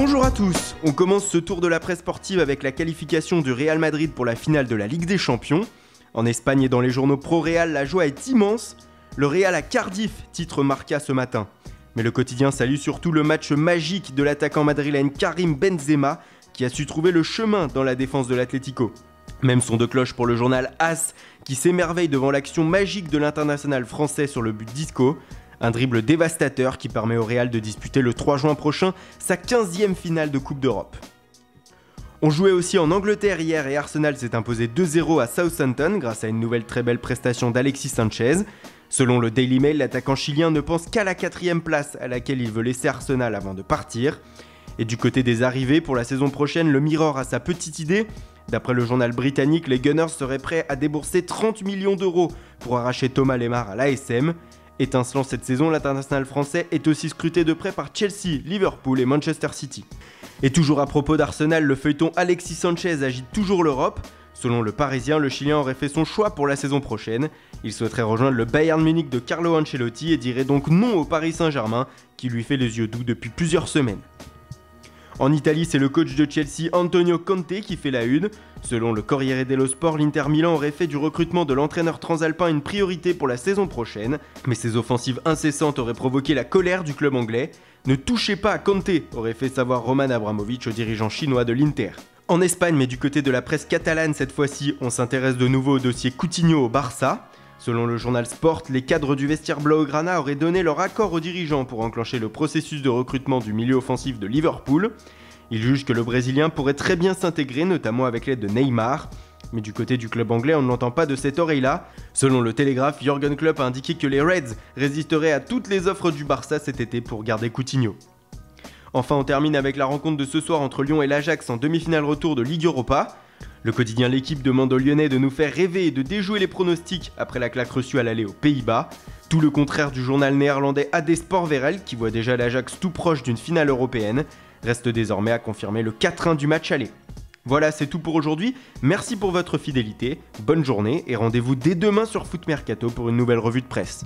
Bonjour à tous, on commence ce tour de la presse sportive avec la qualification du Real Madrid pour la finale de la Ligue des Champions. En Espagne et dans les journaux pro-Real, la joie est immense. Le Real à Cardiff, titre Marca ce matin. Mais le quotidien salue surtout le match magique de l'attaquant madrilène Karim Benzema, qui a su trouver le chemin dans la défense de l'Atlético. Même son de cloche pour le journal AS, qui s'émerveille devant l'action magique de l'international français sur le but d'Isco. Un dribble dévastateur qui permet au Real de disputer le 3 juin prochain sa 15e finale de Coupe d'Europe. On jouait aussi en Angleterre hier et Arsenal s'est imposé 2-0 à Southampton grâce à une nouvelle très belle prestation d'Alexis Sanchez. Selon le Daily Mail, l'attaquant chilien ne pense qu'à la 4e place à laquelle il veut laisser Arsenal avant de partir. Et du côté des arrivées, pour la saison prochaine, le Mirror a sa petite idée. D'après le journal britannique, les Gunners seraient prêts à débourser 30 millions d'euros pour arracher Thomas Lemar à l'ASM. Étincelant cette saison, l'international français est aussi scruté de près par Chelsea, Liverpool et Manchester City. Et toujours à propos d'Arsenal, le feuilleton Alexis Sanchez agite toujours l'Europe. Selon le Parisien, le Chilien aurait fait son choix pour la saison prochaine. Il souhaiterait rejoindre le Bayern Munich de Carlo Ancelotti et dirait donc non au Paris Saint-Germain, qui lui fait les yeux doux depuis plusieurs semaines. En Italie, c'est le coach de Chelsea, Antonio Conte, qui fait la une. Selon le Corriere dello Sport, l'Inter Milan aurait fait du recrutement de l'entraîneur transalpin une priorité pour la saison prochaine. Mais ses offensives incessantes auraient provoqué la colère du club anglais. Ne touchez pas à Conte, aurait fait savoir Roman Abramovich au dirigeant chinois de l'Inter. En Espagne, mais du côté de la presse catalane cette fois-ci, on s'intéresse de nouveau au dossier Coutinho au Barça. Selon le journal Sport, les cadres du vestiaire Blaugrana auraient donné leur accord aux dirigeants pour enclencher le processus de recrutement du milieu offensif de Liverpool. Ils jugent que le Brésilien pourrait très bien s'intégrer, notamment avec l'aide de Neymar. Mais du côté du club anglais, on ne l'entend pas de cette oreille-là. Selon le Télégraphe, Jürgen Klopp a indiqué que les Reds résisteraient à toutes les offres du Barça cet été pour garder Coutinho. Enfin, on termine avec la rencontre de ce soir entre Lyon et l'Ajax en demi-finale retour de Ligue Europa. Le quotidien L'Équipe demande aux Lyonnais de nous faire rêver et de déjouer les pronostics après la claque reçue à l'aller aux Pays-Bas. Tout le contraire du journal néerlandais AD Sport VRL qui voit déjà l'Ajax tout proche d'une finale européenne. Reste désormais à confirmer le 4-1 du match aller. Voilà, c'est tout pour aujourd'hui. Merci pour votre fidélité, bonne journée et rendez-vous dès demain sur Foot Mercato pour une nouvelle revue de presse.